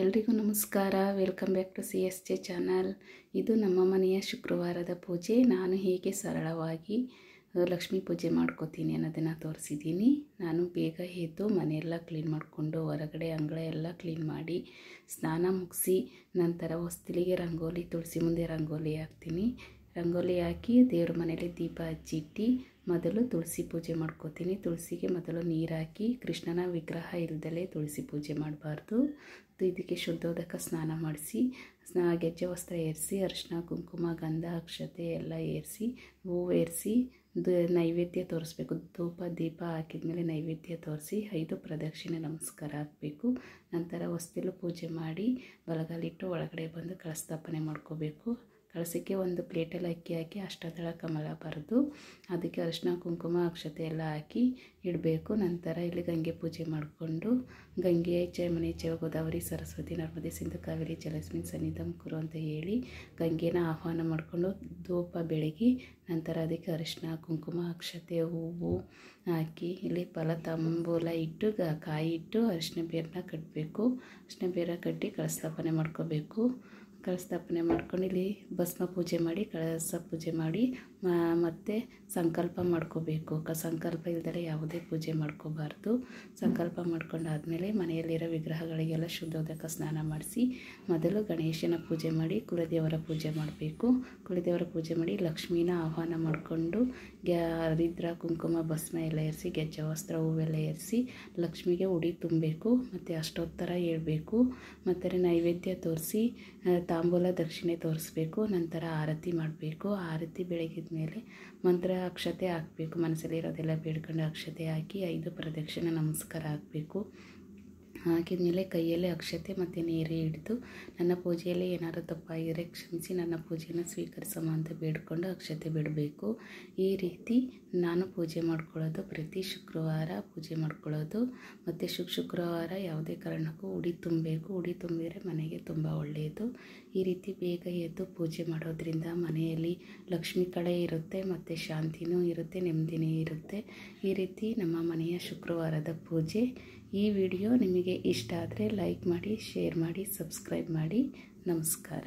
ಎಲ್ರಿಗೂ ನಮಸ್ಕಾರ. Welcome back to CSJ channel. ಇದು ನಮ್ಮ ಮನೆಯ ಶುಕ್ರವಾರದ ಪೂಜೆ. ನಾನು ಹೇಗೆ ಸರಳವಾಗಿ ಲಕ್ಷ್ಮೀ ಪೂಜೆ ಮಾಡ್ಕೋತೀನಿ ಅನ್ನೋದನ್ನು ತೋರಿಸಿದ್ದೀನಿ. ನಾನು ಬೇಗ ಎದ್ದು ಮನೆಯೆಲ್ಲ ಕ್ಲೀನ್ ಮಾಡಿಕೊಂಡು ಹೊರಗಡೆ ಅಂಗಳ ಎಲ್ಲ ಕ್ಲೀನ್ ಮಾಡಿ ಸ್ನಾನ ಮುಗಿಸಿ ನಂತರ ಹೊಸ್ತಿಲಿಗೆ ರಂಗೋಲಿ, ತುಳಸಿ ಮುಂದೆ ರಂಗೋಲಿ ಹಾಕ್ತೀನಿ. ರಂಗೋಲಿ ಹಾಕಿ ದೇವ್ರ ಮನೇಲಿ ದೀಪ ಹಚ್ಚಿಟ್ಟು ಮೊದಲು ತುಳಸಿ ಪೂಜೆ ಮಾಡ್ಕೋತೀನಿ. ತುಳಸಿಗೆ ಮೊದಲು ನೀರು ಹಾಕಿ, ಕೃಷ್ಣನ ವಿಗ್ರಹ ಇಲ್ದಲೇ ತುಳಸಿ ಪೂಜೆ ಮಾಡಬಾರ್ದು. ಇದಕ್ಕೆ ಶುದ್ಧೋದಕ ಸ್ನಾನ ಮಾಡಿಸಿ ಗೆಜ್ಜೆ ವಸ್ತ್ರ ಏರಿಸಿ ಅರಿಶಿನ ಕುಂಕುಮ ಗಂಧ ಅಕ್ಷತೆ ಎಲ್ಲ ಏರಿಸಿ ಹೂವು ಏರಿಸಿ ನೈವೇದ್ಯ ತೋರಿಸ್ಬೇಕು. ಧೂಪ ದೀಪ ಹಾಕಿದ್ಮೇಲೆ ನೈವೇದ್ಯ ತೋರಿಸಿ 5 ಪ್ರದಕ್ಷಿಣೆ ನಮಸ್ಕಾರ ಹಾಕಬೇಕು. ನಂತರ ಹೊಸ್ತಿಲು ಪೂಜೆ ಮಾಡಿ ಬಲಗಾಲಿಟ್ಟು ಒಳಗಡೆ ಬಂದು ಕಳಸ್ಥಾಪನೆ ಮಾಡ್ಕೋಬೇಕು. ಕಳಸಕ್ಕೆ ಒಂದು ಪ್ಲೇಟಲ್ಲಿ ಅಕ್ಕಿ ಹಾಕಿ ಅಷ್ಟದಳ ಕಮಲ ಬರೆದು ಅದಕ್ಕೆ ಅರಿಶಿನ ಕುಂಕುಮ ಅಕ್ಷತೆ ಎಲ್ಲ ಹಾಕಿ ಇಡಬೇಕು. ನಂತರ ಇಲ್ಲಿ ಗಂಗೆ ಪೂಜೆ ಮಾಡಿಕೊಂಡು ಗಂಗೆ ಜಯಮನೆ ಜಯ ಗೋದಾವರಿ ಸರಸ್ವತಿ ನರ್ಮದೆ ಸಿಂಧು ಕಾವೇರಿ ಜಲಸ್ಮಿನ್ ಸನ್ನಿಧಂ ಕುರು ಅಂತ ಹೇಳಿ ಗಂಗೆನ ಆಹ್ವಾನ ಮಾಡಿಕೊಂಡು ಧೂಪ ಬೆಳಗಿ ನಂತರ ಅದಕ್ಕೆ ಅರಿಶಿನ ಕುಂಕುಮ ಅಕ್ಷತೆ ಹೂವು ಹಾಕಿ ಇಲ್ಲಿ ಫಲ ತಾಂಬೂಲ ಇಟ್ಟು ಕಾಯಿ ಇಟ್ಟು ಅರಿಶಿನ ಬೇರನ್ನ ಕಟ್ಟಬೇಕು. ಅರಿಶಿನ ಬೇರ ಕಟ್ಟಿ ಕಳಸ್ಥಾಪನೆ ಮಾಡ್ಕೋಬೇಕು. ಕಳಸ್ಥಾಪನೆ ಮಾಡ್ಕೊಂಡು ಇಲ್ಲಿ ಭಸ್ಮ ಪೂಜೆ ಮಾಡಿ ಕಳಸ ಪೂಜೆ ಮಾಡಿ ಮತ್ತು ಸಂಕಲ್ಪ ಮಾಡ್ಕೋಬೇಕು. ಸಂಕಲ್ಪ ಇಲ್ದರೆ ಯಾವುದೇ ಪೂಜೆ ಮಾಡ್ಕೋಬಾರ್ದು. ಸಂಕಲ್ಪ ಮಾಡ್ಕೊಂಡಾದಮೇಲೆ ಮನೆಯಲ್ಲಿರೋ ವಿಗ್ರಹಗಳಿಗೆಲ್ಲ ಶುದ್ಧೋದಕ ಸ್ನಾನ ಮಾಡಿಸಿ ಮೊದಲು ಗಣೇಶನ ಪೂಜೆ ಮಾಡಿ ಕುಲದೇವರ ಪೂಜೆ ಮಾಡಬೇಕು. ಕುಲದೇವರ ಪೂಜೆ ಮಾಡಿ ಲಕ್ಷ್ಮೀನ ಆಹ್ವಾನ ಮಾಡಿಕೊಂಡು ಹರಿದ್ರ ಕುಂಕುಮ ಭಸ್ಮ ಎಲ್ಲ ಏರಿಸಿ ಗೆಜ್ಜೆ ವಸ್ತ್ರ ಹೂವೆಲ್ಲ ಏರಿಸಿ ಲಕ್ಷ್ಮಿಗೆ ಉಡಿ ತುಂಬಬೇಕು. ಮತ್ತು ಅಷ್ಟೋತ್ತರ ಹೇಳ್ಬೇಕು. ಮತ್ತು ನೈವೇದ್ಯ ತೋರಿಸಿ ತಾಂಬೂಲ ದಕ್ಷಿಣೆ ತೋರಿಸ್ಬೇಕು. ನಂತರ ಆರತಿ ಮಾಡಬೇಕು. ಆರತಿ ಬೆಳಗಿದ ಮೇಲೆ ಮಂತ್ರ ಅಕ್ಷತೆ ಹಾಕಬೇಕು. ಮನಸ್ಸಲ್ಲಿರೋದೆಲ್ಲ ಬೇಡ್ಕೊಂಡು ಅಕ್ಷತೆ ಹಾಕಿ 5 ಪ್ರದಕ್ಷಿಣೆ ನಮಸ್ಕಾರ ಹಾಕಬೇಕು. ಹಾಕಿದ್ಮೇಲೆ ಕೈಯಲ್ಲಿ ಅಕ್ಷತೆ ಮತ್ತು ನೀರು ಹಿಡಿದು ನನ್ನ ಪೂಜೆಯಲ್ಲಿ ಏನಾದರೂ ತಪ್ಪಾಗಿದ್ರೆ ಕ್ಷಮಿಸಿ ನನ್ನ ಪೂಜೆಯನ್ನು ಸ್ವೀಕರಿಸಮ್ಮ ಅಂತ ಬೇಡ್ಕೊಂಡು ಅಕ್ಷತೆ ಬಿಡಬೇಕು. ಈ ರೀತಿ ನಾನು ಪೂಜೆ ಮಾಡ್ಕೊಳ್ಳೋದು. ಪ್ರತಿ ಶುಕ್ರವಾರ ಪೂಜೆ ಮಾಡ್ಕೊಳ್ಳೋದು. ಮತ್ತು ಶುಕ್ರವಾರ ಯಾವುದೇ ಕಾರಣಕ್ಕೂ ಉಡಿ ತುಂಬಬೇಕು. ಉಡಿ ತುಂಬಿದರೆ ಮನೆಗೆ ತುಂಬ ಒಳ್ಳೆಯದು. ಈ ರೀತಿ ಬೇಗ ಎದ್ದು ಪೂಜೆ ಮಾಡೋದ್ರಿಂದ ಮನೆಯಲ್ಲಿ ಲಕ್ಷ್ಮಿ ಕಳೆ ಇರುತ್ತೆ ಮತ್ತು ಶಾಂತಿನೂ ಇರುತ್ತೆ, ನೆಮ್ಮದಿನೇ ಇರುತ್ತೆ. ಈ ರೀತಿ ನಮ್ಮ ಮನೆಯ ಶುಕ್ರವಾರದ ಪೂಜೆ. ಈ ವಿಡಿಯೋ ನಿಮಗೆ ಇಷ್ಟ ಆದರೆ ಲೈಕ್ ಮಾಡಿ, ಶೇರ್ ಮಾಡಿ, ಸಬ್ಸ್ಕ್ರೈಬ್ ಮಾಡಿ. ನಮಸ್ಕಾರ.